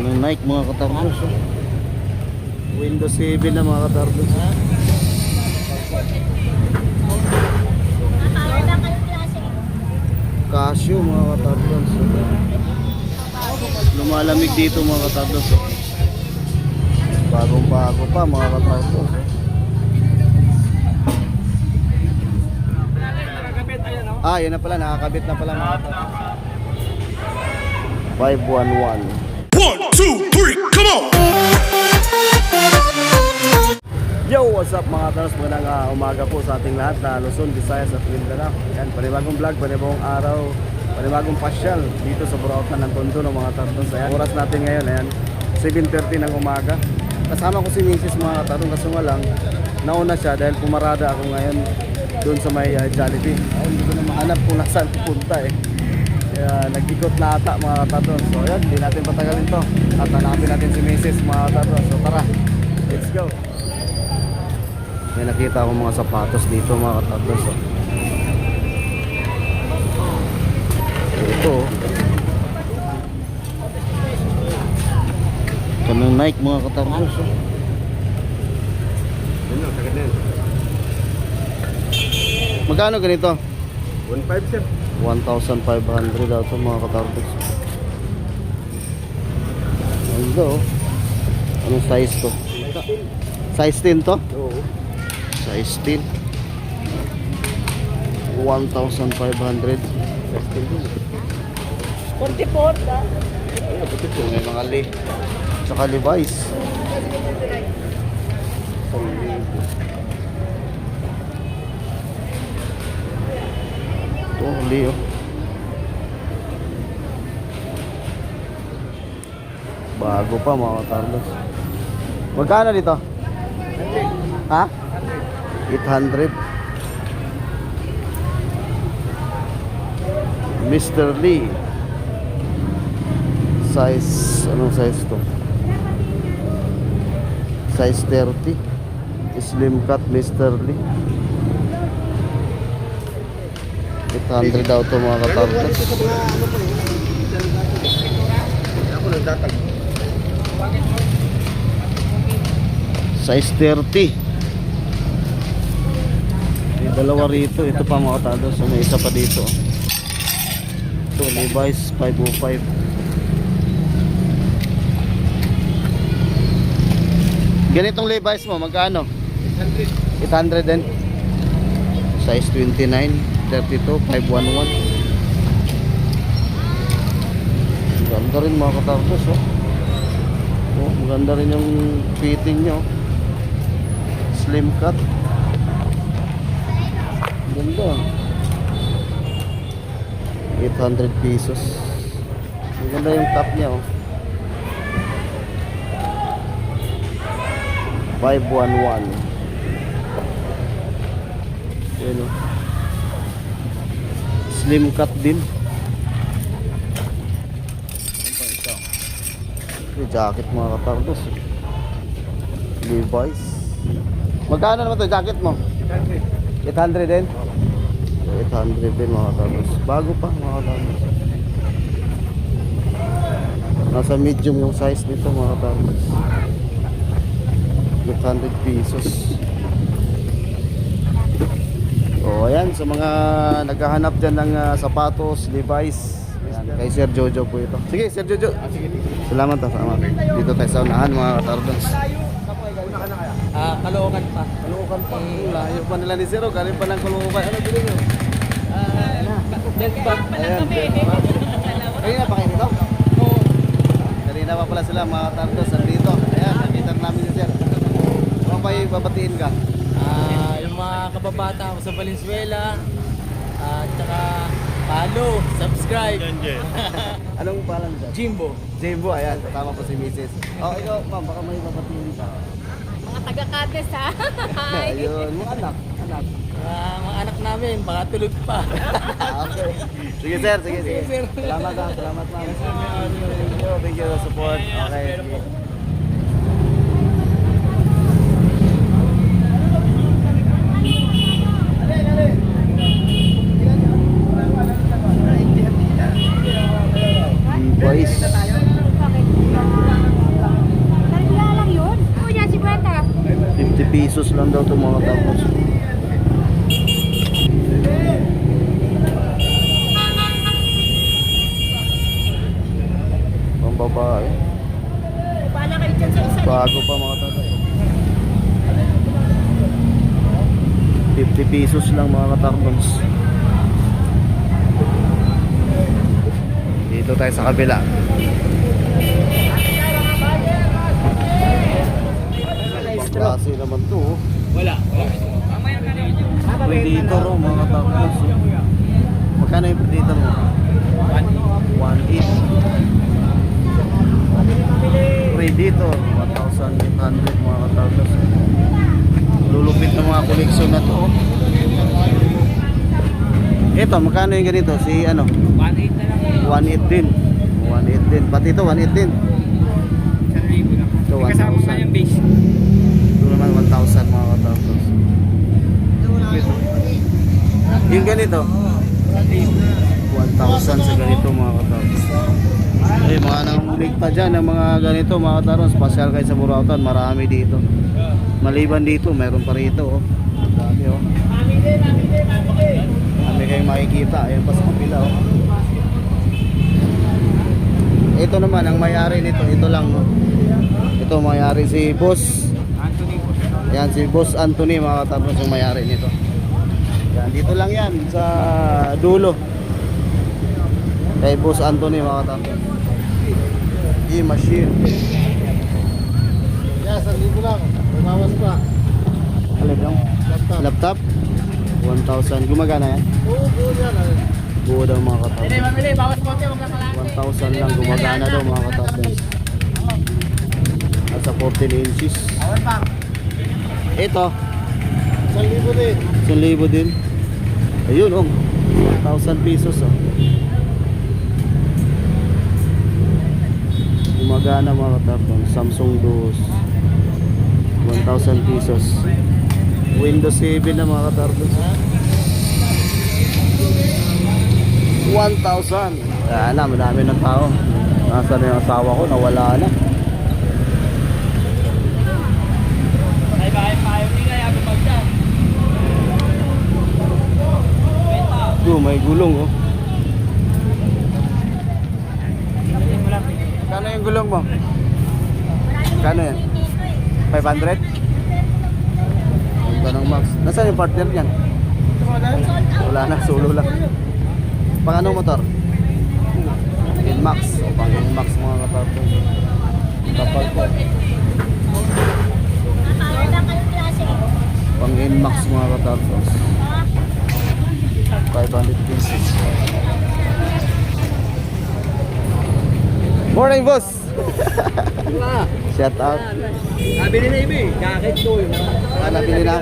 Anong Nike mga katardos? Windows 7 na mga katardos. Casio mga katardos. Lumalamig dito mga katardos. Bagong bago pa mga katardos. Ah, yun na pala, nakakabit na pala mga katardos. 511. 1, 2, 3, come on! Yo, what's up mga katardos? Magandang umaga po sa ating lahat na Luzon, Visayas at Mindanao. Yan, panibagong vlog, panibagong araw, panibagong pasyal dito sa Burautan ng Tondo ng mga katardos. Ayan, oras natin ngayon, ayan, 7:30 ng umaga. Kasama ko si Mrs. mga katardos, kaso nga lang, nauna siya dahil pumarada ako ngayon doon sa may Jollibee. Ay, hindi ko na mahanap kung nasaan punta eh. Kaya nag-ikot na ata mga katardos. So yan, hindi natin patagalin to. At hanapin natin si Mrs. mga katardos. So tara, let's go. May nakita akong mga sapatos dito mga katardos. So, ito. Ito ng Nike mga katardos. So. Magkano ganito? 1.5 sir. 1,500 daw ito mga katardos. Ito. Anong size to? Size 10 to? Oo. Size 10. 1,500. 44 na. May mga tsaka Levi's. Ito, Leo. Bago pa mga katardos. Magkano dito? Ha? 800. Mr. Lee. Size, anong size to? Size 30. Slim cut Mr. Lee. 800 daw to mga katardos. Ako nagtatag. Size 30. May dalawa rito. Ito pa mga katardos. So, may isa pa dito. Ito Levi's 505. Ganitong Levi's mo magkano? 800 din. Size 29 32 511. Maganda rin mga katardos. Oh, maganda rin yung fitting nyo. Slim cut. Ganda. 800 pesos. Maganda yung top niya oh. 511. Ayan oh. Slim cut din. May jacket mga katardos. Levi's. Magkano naman ito jacket mo? 800 din? 800 din mga katardos. Bago pa mga katardos. Nasa medium yung size nito mga katardos. 800 pesos. O ayan, sa mga naghahanap dyan ng sapatos, Levi's, ayan, kay Sir Jojo po ito. Sige Sir Jojo. Salamat ha, salamat. Dito tayo sa unahan mga katardos. Caloocan pa. Caloocan pa. Layo pa nila ni Zero, galing pa ng Caloocan. Ano bilhin nyo? Dead bag. Ayan. Kanina pa kayo dito? Oo. Kanina pa pala sila mga katardos. Nandito. Ayan, nakita namin si Sir. Ano pa yung babatiin ka? Yung mga kababata ko sa Valenzuela, tsaka follow, subscribe. Anong pangalan dyan? Jimbo. Jimbo, ayan. Kasama po si Mrs. Oh, ikaw, ma'am, baka may babatiin ka. Mga taga-Cates ha. Hi. Ayun, mga anak. Mga anak namin, baka tulog pa. Okay. Sige sir, sige. sir. Salamat ha, salamat ma'am. Thank you for support. Okay. Sige. Levi's. pesos lang daw ito mga tapos. Pang babae. Pala kayo dyan sa isa. Bago pa mga tatay. 50 pesos lang mga katartons. Dito tayo sa kabila. Ibang klase naman to. Oh. Wala. Predator oh, mga katartons. Oh. Magkano yung predator mo? 1.8. Predator 1,800 mga katartons. Lulupit ng mga koleksyon na to. Ito, magkano yung ganito? Si ano? 1.8 na lang. 1.8 din. 1.8 din. Pati ito, 1.8 din. Ito, 1,000. Kasama pa yung base. Ito naman, 1,000 mga katartos. Ito. Yung ganito? 1,000 sa ganito mga katartos. Eh, mga nangulikta dyan ng mga ganito mga katartos. Pasyal kayo sa Burautan, marami dito. Maliban dito, meron pa rito. Oh. Dami oh. Dami kayong makikita. Ayan pa sa kapila oh. Ito naman, ang may-ari nito, ito lang. Oh. Ito may-ari si Boss Anthony po. Ayan, si Boss Anthony mga katarnos yung may-ari nito. Yan, dito lang yan sa dulo. Kay Boss Anthony mga katarnos. E-machine. Yeah, 1,000 lang. Mabawas pa. Alin lang? Laptop? 1,000. Gumagana yan? Oo, yan. Buo daw mga katarnos. Mamili, bawas konti, wag na palagi. 1,000 lang gumagana daw mga katarnos. Nasa 14 inches. Ito, 1,000 din. 1,000 din. Ayun oh. 1,000 pesos oh. Gumagana mga katarton. Samsung Duos 1,000 pesos. Windows 7 na mga katarton. 1,000. Ayan na, madami ng tao. Nasaan na yung asawa ko? Nawala na. May gulong oh. Kano yung gulong mo? Kano yan? 500? Ang tanong Max. Nasaan yung partner niyan? Wala na, solo lang. Pang anong motor? Inmax. O pang Inmax mga katartong. Kapal ko. Pang Inmax mga katartong. 500 pieces. Morning boss! Shout out. Nabili na iba eh. Jacket ko yun. Nabili na.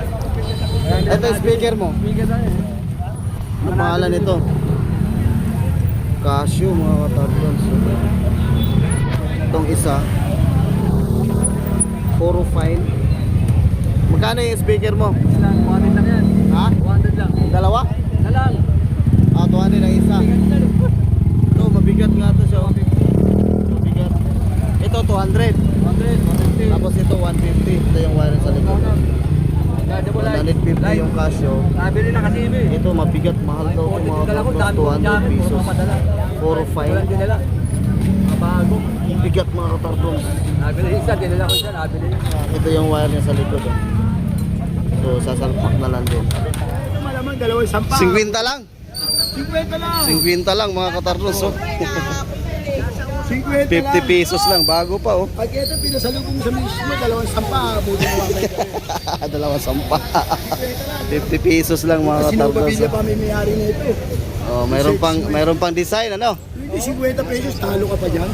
Ito yung speaker mo. Ano pangalan nito? Casio mga katartons. Itong isa puro fine. Magkano yung speaker mo? 100 lang yan. Ha? 100 lang. Dalawa? Na lang. Ah, 200 ang isa. Ito, mabigat nga ito siya. Mabigat. Ito, 200. 100, 150. Tapos ito, 150. Ito yung wire sa likod. 150 yung Casio. Nabili na kasi iba eh. Ito, mabigat. Mahal daw ito mga katartons. 200 pesos. Puro fine. Dinala. Mabago. Bigat mga katartons. Nabili isa, dinala ko siya. Nabili. Ito yung wire niya sa likod. Oh. So, sasalpak na lang din. Malamang dalawang sampa. 50 lang. 50 lang. 50 lang mga katartons. Oh. 50 50 lang. pesos lang. Bago pa oh. Pag ito pinasalubong sa mismo, dalawang sampa. Buti mo mamay ka. Dalawang sampa. 50 pesos lang mga Sino ba katartons. bilya pa may may-ari nito eh? Oh, mayroon pang design ano? Hindi 50 pesos, talo ka pa dyan.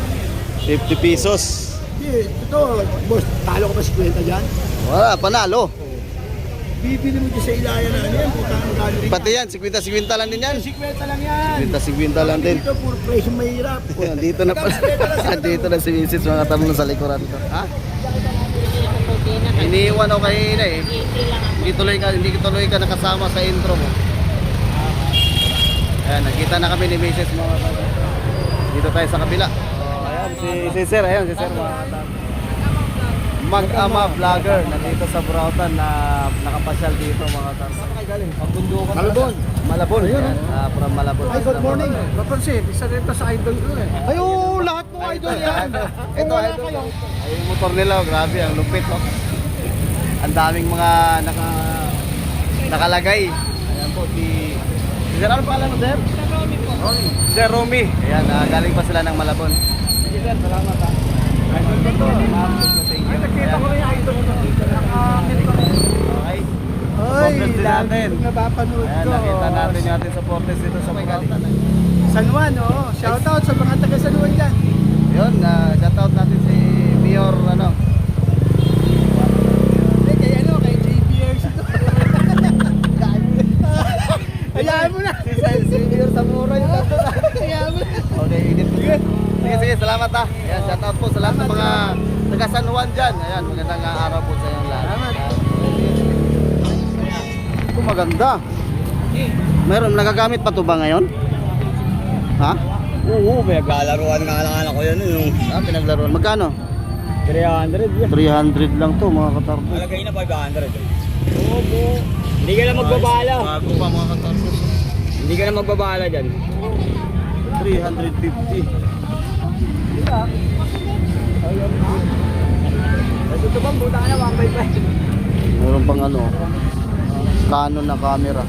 50 pesos. Hindi, ito, boss, talo ka pa 50 dyan. Wala, panalo. Bibili mo dyan sa ilayan na ano yan, putang ang gano'n rin. Pati yan, 50 lang din yan. 50 lang yan. 50 lang din. Dito, puro presyo mahirap. Dito na pala. Dito na si Mrs. mga katartons sa likuran ko. Ha? Iniiwan ako kanina eh. Hindi tuloy ka nakasama sa intro mo. Ayan, nakita na kami ni Mrs. mga katartons. Dito tayo sa kabila. Oh, ayan, si Sir, ayan, si Sir mga katartons. mag-ama vlogger nandito sa Burautan na nakapasyal dito mga katardos. Pagpundukan. Malabon. Malabon, ayan, from Malabon. Ay, good morning. Papansin, isa dito sa idol ko eh. Ay, oo, lahat mo idol yan. Ito, Kung wala idol. kayo, Ay, yung motor nila, oh, grabe, ang lupit, oh. Ang daming mga nakalagay. Ayan po, Sir, ano pangalan mo, Sir? Sir Romy. Ayan, galing pa sila ng Malabon. Sige, Sir, salamat, ha. Idol ko to. Thank you. Nakita ko na yung idol ko dito. Naka-comment ko. Okay. ay, Congrats din natin. lagi napapanood Ayan, ko. nakita natin yung ating supporters dito sa Burautan. San Juan, oh. Shoutout sa mga taga San Juan dyan. Yun, shoutout natin si Mayor, ano. Kay ano, kay JBRs ito. Hayaan mo na. Si Mayor Samurai. Hayaan mo na. Okay, init po. Sige, salamat ha. Ayan, shoutout po sa lahat ng mga taga San Juan dyan. Ayan, magandang araw po sa inyong lahat. Salamat. Ito maganda. Meron, nagagamit pa to ba ngayon? Ha? Oo, may naglalaruan nga lang ako yan yung Pinaglaruan. Magkano? 300 yan. 300 lang to mga katarpos. Malagay na 500. Oo po. Hindi ka na magbabala. Bago pa mga katarpos. Hindi ka na magbabala dyan. 350. Ito bang buta ka na 1.5. Meron pang ano, Canon na camera.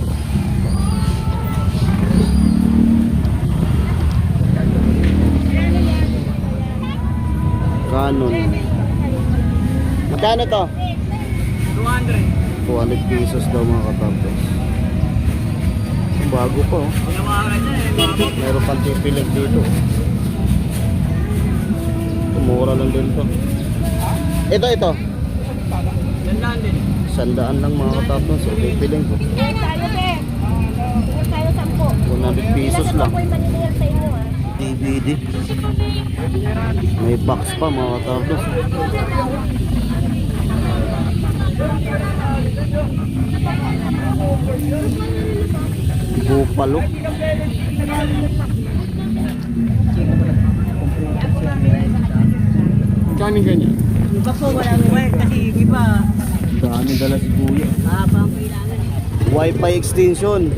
Canon. Magkano to? 200. 200 pesos daw mga katarpos. Bago pa oh. Pinawakan niya eh. Meron pang pipilig dito. Mura lang din to. Ito. Yan lang din. 100 lang mga katarpos. So, pipiling ko. Ilan tayo, te? Ilan tayo, 10. 100 pesos lang. Ako'y maniniyar sa inyo, ha? DVD. May box pa mga katarpos. Bupalo. Kanin ganyan. Iba po, walang wire kasi yung iba, Dami dala si Kuya. mahaba ang kailangan eh. Wi-Fi extension.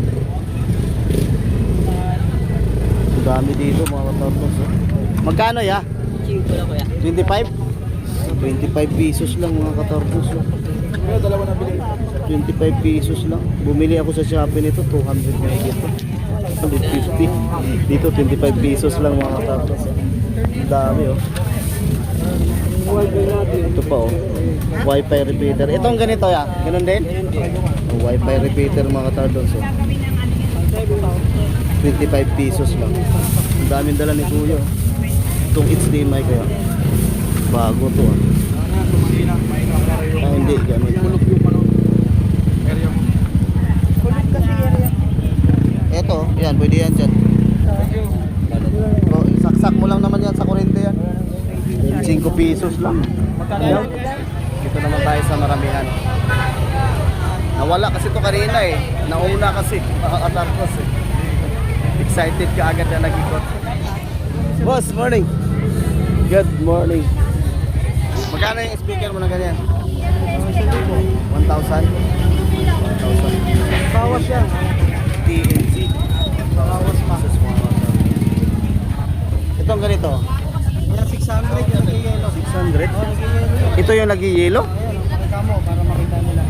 Ang dami dito mga katarpos. Oh. Magkano ya? 5 lang, kuya. 25? 25 pesos lang mga katarpos. Oh. 25 pesos lang. Bumili ako sa Shopee nito, 200 na higit. 150. Dito 25 pesos lang mga katarpos. Ang dami oh. Ito pa oh. Wi-Fi repeater. Ito ang ganito ya. Ganun din? Oh, Wi-Fi repeater mga katarpos. Oh. 25 pesos lang. Ang daming dala ni Kuya. Itong HDMI kaya. Bago to ah. Ah, hindi. Ganun. Eto, yan. Pwede yan dyan. Oh, saksak mo lang naman yan sa kurente yan. 5 pesos lang. Ayan. Dito naman tayo sa maramihan. Nawala kasi to kanina eh. Nauna kasi. Nakakatarpos eh. Excited ka agad na nag-ikot. Boss, morning. Good morning. Magkano yung speaker mo na ganyan? 1,000? 1,000. Bawas yan. TNC. Bawas pa. Itong ganito. Yan, 600 yung nag-yelo. 600? Ito yung nag-yelo? Ayan, nakita mo para makita nila.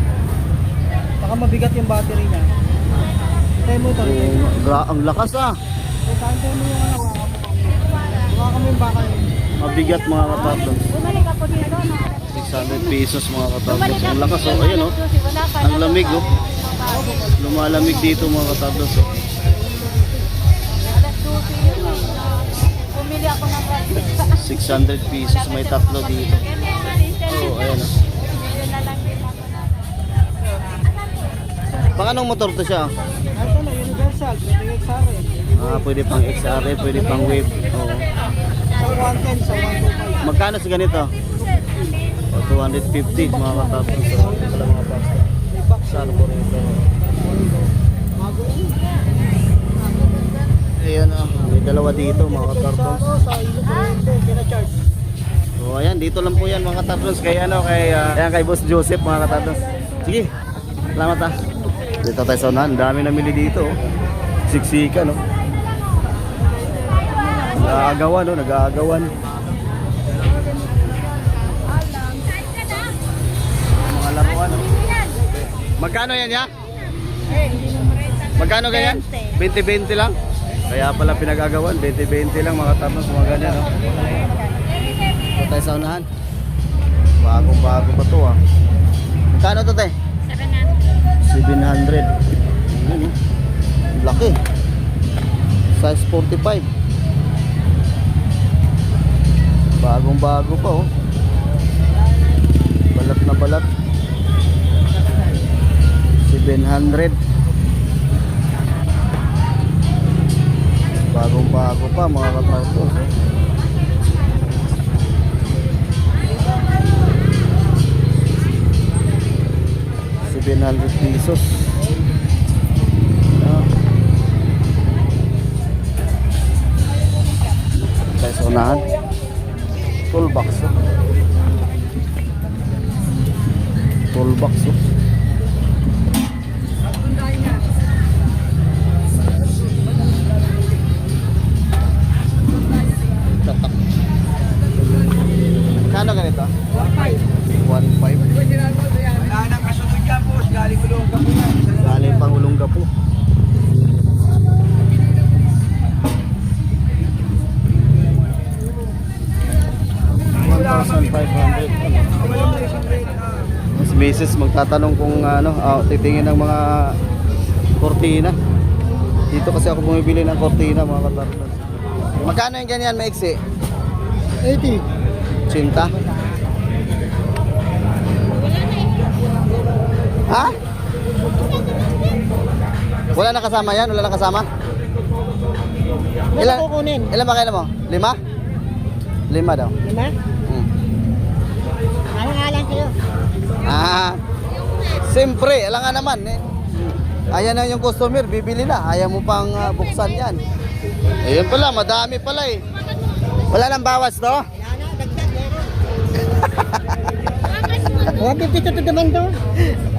Baka mabigat yung battery niya. Hintay mo ito. Ang lakas ah. Hintay mo yung ano. Baka kami yung bakal. Mabigat mga katarpos. Bumalik ako dito, no? 600 pesos mga katarpos. Ang lakas oh. Ayan oh. Ang lamig oh. Lumalamig dito mga katarpos oh. Alas 12 yun, eh. Bumili ako ng 600 pesos. May tatlo dito. Oh, ayan oh. Yun na lang din ako na. Pang anong motor to siya? Ito na, universal. Pwede XR eh. Ah, pwede pang XR, pwede pang wave. Oo. Sa 110, sa 125. Magkano sa ganito? O, 250 mga katapos. Wala mga pasta. Carburetor. Ayan ah, may dalawa dito mga katapos. Sa ilo, pina-charge. So ayan, Dito lang po yan mga katardos. Kay ayan, kay Boss Joseph mga katardos. Sige, salamat ha. Dito tayo sa unahan. Dami namili dito. Oh. Siksika no. Nag-aagawan no, nag-aagawan. Mga laruan no. Magkano yan ya? Magkano ganyan? 20-20 lang? Kaya pala pinag-agawan, 20-20 lang mga tarnos, mga ganyan no? Ito tayo sa unahan. Bagong-bago pa to ah. Magkano to te? 700. Ano? Laki. Size 45. Bagong-bago pa oh. Balat na balat. 700. Bagong-bago pa mga katartos. 700 pesos. Tayo sa unahan. Toolbox. Toolbox. Tatak. Kano ganito? 1.5. Galing pang Ulongga po. Mas misis magtatanong kung titingin ng mga kortina. Dito kasi ako bumibili ng kortina mga katartas. Magkano yung ganyan maiksi? 80. 80? Ha? Wala na kasama yan? Wala na kasama? Wala kukunin. Ilan ba kailan mo? 5? 5 daw. 5? Alang-alang kayo. Siyempre, alam nga naman eh. Ayan na yung customer, bibili na. Ayaw mo pang buksan yan. Ayun pala, madami pala eh. Wala nang bawas to? Wala na, dagdag meron. 150 to naman to.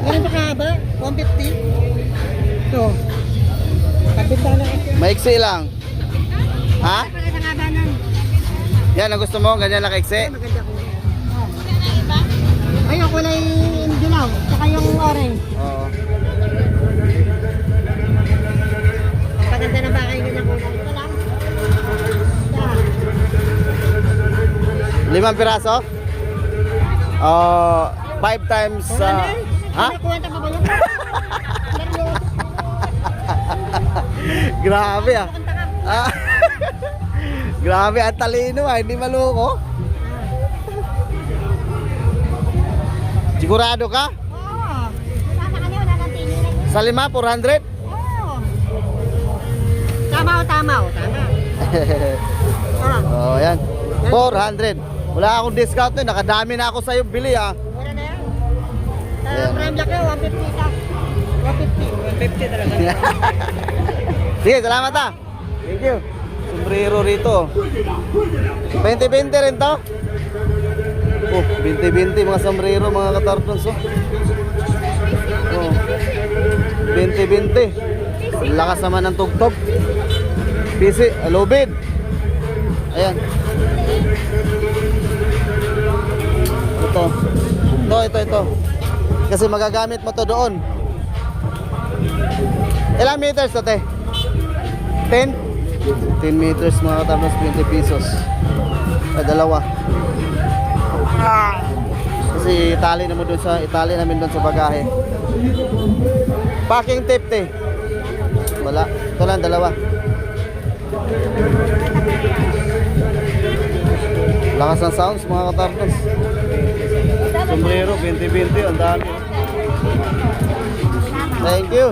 Ganun ba kahaba? 150? Ito. Kapit na kasi. Maiksi lang. Ha? Para sa haba nun. Yan ang gusto mo, ganyan na kaiksi? Maganda ko. Ayun, kulay dilaw. Saka yung orange. Oo. Paganda na ba kayo ganyan kulay? Ito lang. Ito. 5 piraso? 5 times ha? Kuwenta pa ba yun? Grabe ah. Grabe ang talino ah, hindi maloko. Sigurado ka? Oo. Wala na kami, wala nang tingin. Sa 5, 400? Oo. Tama o tama o tama. Oh, yan. 400. Wala akong discount eh, nakadami na ako sa iyo bili ah. Wala na yan. Ayan. Prime lock yun, 150 ka. 150. 150 talaga. Sige, salamat ah. Thank you. Sombrero rito. 20-20 rin to? Oh, 20-20 mga sombrero mga katartons oh. Oh. 20-20. Lakas naman ng tugtog. Busy, alobid. Ayan. Ito. Kasi magagamit mo to doon. Ilang meters to te? 10? 10 meters mga katartons, 20 pesos. Ay, dalawa. Kasi itali namin doon sa bagahe. Packing tape te. Wala. Ito lang, dalawa. Lakas ng sounds mga katartons. Sombrero, 20-20. Ang dami. Thank you.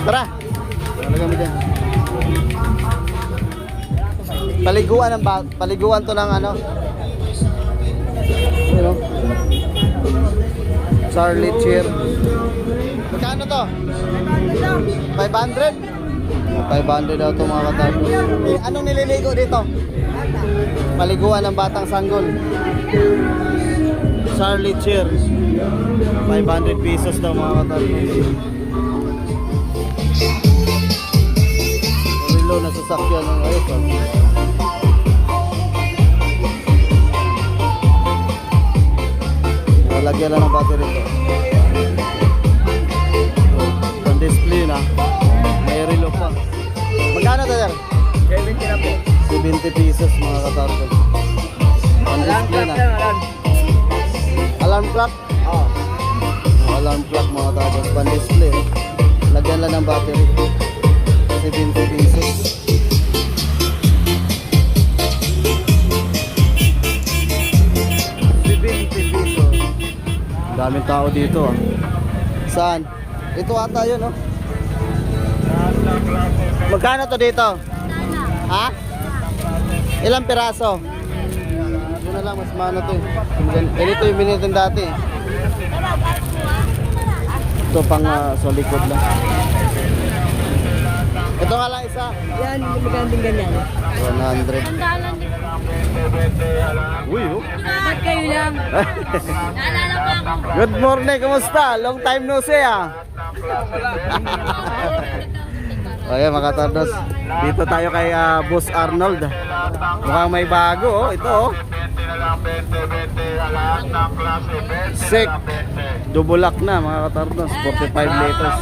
Tara. Talaga mo dyan. Paliguan to ng ano. You know? Charlie chair. Magkano to? 500? 500 daw to mga katartons. Anong nililigo dito? Paliguan ng batang sanggol. Charlie Chair. 500 pesos daw mga katarnos. Relo na sasakyan ng ayos. Lagyan lang ng battery ito. Display na. May relo pa. Magkano ito, sir? 70 na po. 70 pesos mga katarpon. Display na. Alarm clock? Oo. Alarm clock mga katarpon. Pan-display. Lagyan lang ng battery. 70 pesos. Daming tao dito ah. Saan? Ito ata yun, no? Magkano to dito? Ha? Ilang piraso? Yun na lang, mas mano to eh. Ganito yung binitin dati eh. Ito pang sa likod lang. Ito nga lang isa. Yan, magandang ganyan. 100. Sandalan din. Uy, oh. Ba't kayo lang? Naalala pa ako. Good morning, kumusta? Long time no see ah. Ayan mga katardos, dito tayo kay Boss Arnold. Mukhang may bago oh, ito oh. Sick. Dubulak na mga katardos, 45 liters.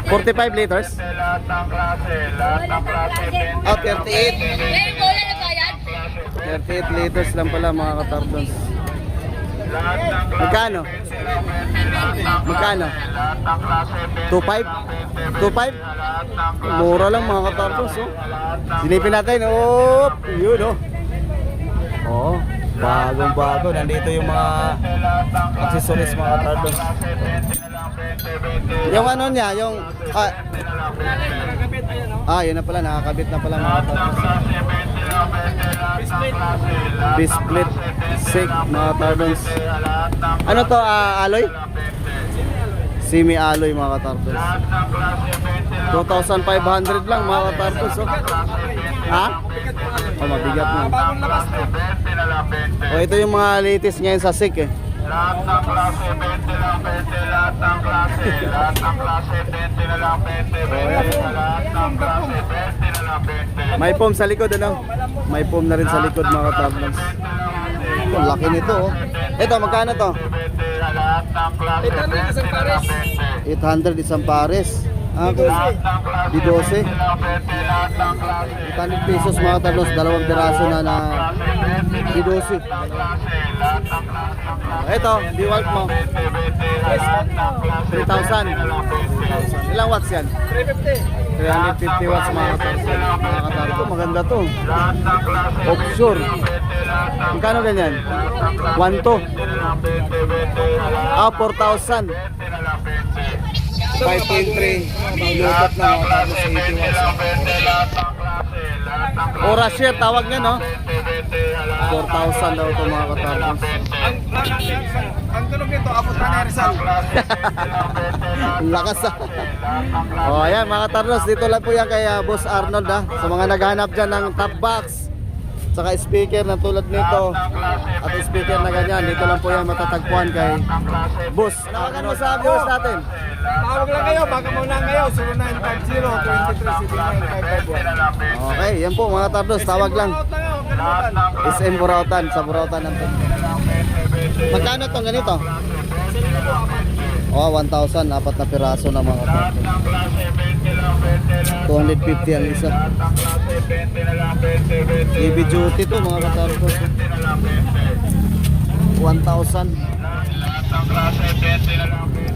45 liters? Oh, 38. Eh, bola na ba yan? 38 liters lang pala mga katardos. Magkano? Magkano? 2.5? 2.5? Mura lang mga katardos oh. Silipin natin. Oh, yun oh. Oh, bagong bago. Nandito yung mga accessories mga katardos. Yung ano niya, yung yun na pala, nakakabit na pala mga katardos. Bisplit sick mga katardos. Ano to, alloy? Semi-alloy mga katardos. 2,500 lang mga katardos oh. Ha? Oh, mabigat na. Oh, ito yung mga latest ngayon sa SICK eh. Lahat ng klase, 20 lang, 20, lahat ng klase, lahat ng klase, 20 na lang, 20, 20, lahat ng klase, 20 na lang, 20. May foam sa likod ano? May foam na rin sa likod mga katardos. Oh, laki nito oh. Ito, magkano to? 800 isang pares. 800 isang pares. Di 12. 800 pesos mga katardos, dalawang piraso na di 12. Ito, di-walk mo. 3,000. Ilang watts yan? 350 watts mga katardos. Maganda to. Offshore. Magkano ganyan? 1,2. 4,000. 5.3. Lutot na mga katardos sa 80 watts. Oras share, tawag niya no? 4,000 daw ito mga katardos. Ang tunog nito, abot na ni Rizal. Ang lakas ah. O ayan mga katardos, dito lang po yan kay Boss Arnold ha. Sa mga naghanap dyan ng top box saka speaker na tulad nito at speaker na ganyan, dito lang po yan matatagpuan kay Boss. Tawagan mo sa viewers natin. Tawag lang kayo, baka muna kayo, 0950-23-79551. Okay, yan po mga katardos, tawag lang. SM Burautan, sa Burautan ng Magkano itong ganito? 1,000, apat na piraso na mga katardos. 250 ang isa. Heavy duty to mga katardos. 1,000.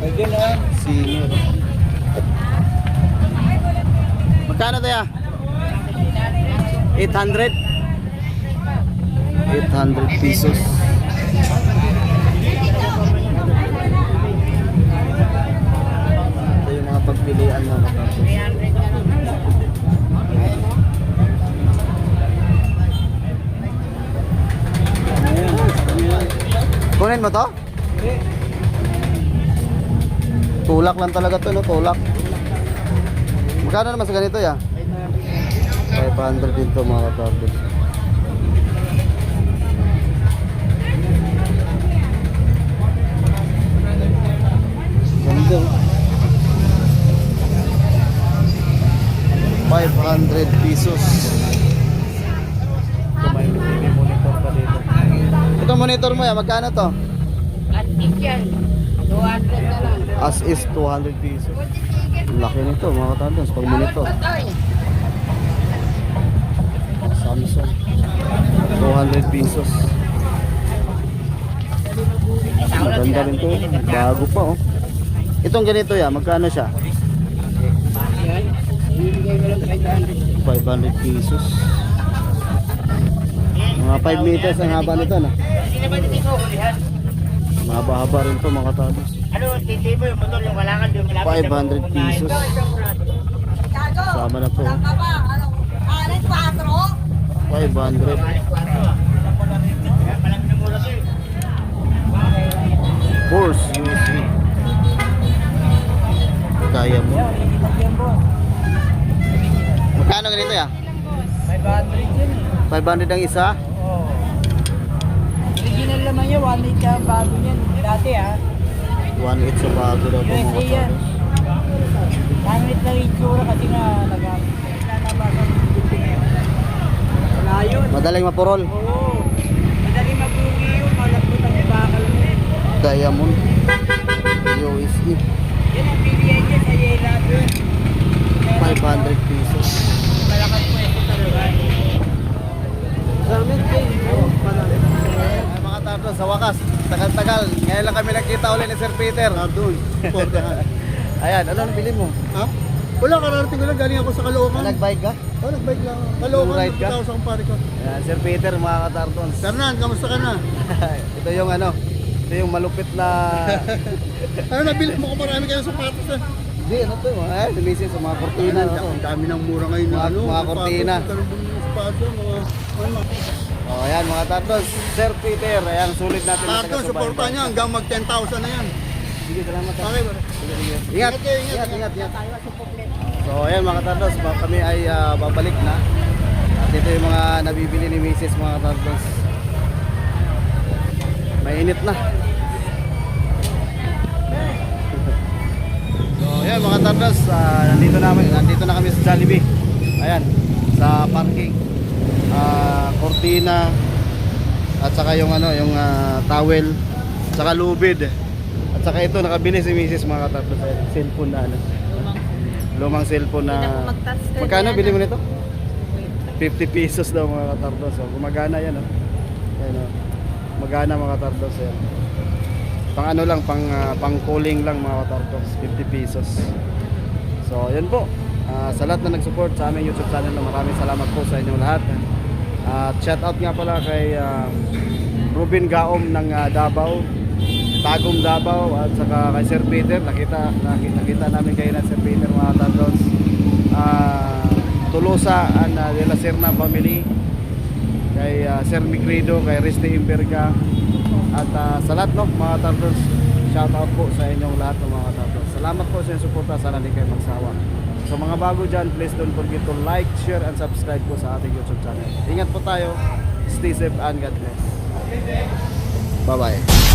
Ayun na. Senior. Magkano tayo? 800? 800 pesos. Ito yung mga pagpilian na matapos. Kunin mo to? Tulak lang talaga to, no? Tulak. Magkano naman sa ganito ya? 500 din to mga katardos. monitor mo yan, magkano to? At yan. 200 na lang. As is 200 pesos. Ang laki nito mga katandons pag monitor. Samsung 200 pesos. Maganda rin to. Bago pa oh. Itong ganito yan, magkano siya? Yan. Bibigay ko lang 500. 500 pesos. Mga 5 meters ang haba nito na. Hindi naman dito kulihan. Mahaba-haba rin to mga katandons. Ano, titibo yung motor, yung kailangan doon. 500 pesos. Sama na to. 500. Force USB. Diamond. Magkano ganito ya? 500 yun. 500 ang isa? Oo. Original naman yun, 1.8 ka bago yan. Dati ha. 1.8 sa bago daw po mga USA yan. katandons. Pangit na rin tsura kasi nga nanabasan ng building ngayon. Wala yun. Madaling mapurol. Oo. Madali mabugi yun. Malapot ang bakal mo. Diamond. USB. Yan ang bilihan niya sa Yela doon. 500 pesos. Malakas mo ito talaga. Gamit kayo. Ay, mga tatlo, sa wakas, tagal-tagal. Ngayon lang kami nakita ulit ni Sir Peter. Doon. Ayan, ano ang bili mo? Ha? Wala, kararating ko lang. Galing ako sa Caloocan. Nag-bike ka? Oh, nag-bike lang. Caloocan, Ride ka? nagpunta ako sa kumpare ko. Ayan, Sir Peter, mga katardons. Fernan, kamusta ka na? Ito yung ano, ito yung malupit na... Ano, nabili mo ko marami kayo sapatos eh. Hindi, ano to? Ay, lumisin sa mga kortina. Ang dami ng mura ngayon na Mga- mga kortina. Sapatos, mga... Oh, ayan, mga tatlos. Sir Peter, ayan, sulit natin na Carton, supportan niya hanggang mag 10,000 na yan. Sige, salamat. Okay, bro. Ingat, ingat. So, ayan mga tatlos, kami ay babalik na. At ito yung mga nabibili ni Mrs. mga tatlos. Mainit na. So, ayan mga tatlos, nandito na kami sa Jollibee. Ayan, sa parking. Cortina at saka yung ano, yung towel, saka lubid. At saka ito nakabili si Mrs. mga tatlos, cellphone na ano. Lumang cellphone na magkano bili mo nito? 50 pesos daw mga katardos. So, gumagana yan oh. Ayan, oh. Magana mga katardos yan. Pang ano lang, pang calling lang mga katardos, 50 pesos. So yan po. Sa lahat na nag-support sa aming YouTube channel, maraming salamat po sa inyong lahat. At shout out nga pala kay Ruben Gaom ng Davao, Tagum Davao, at saka kay Sir Peter. Nakita namin kayo na Sir Peter mga katardos. Tolosa and de la Serna family, kay Sir Migrido, kay Riste Imperga, at sa lahat no mga tartors, shout out po sa inyong lahat ng mga tartors. Salamat po sa inyong suporta, sana di kayo magsawa. So mga bago dyan, please don't forget to like, share, and subscribe po sa ating YouTube channel. Ingat po tayo, stay safe and God bless. Bye bye.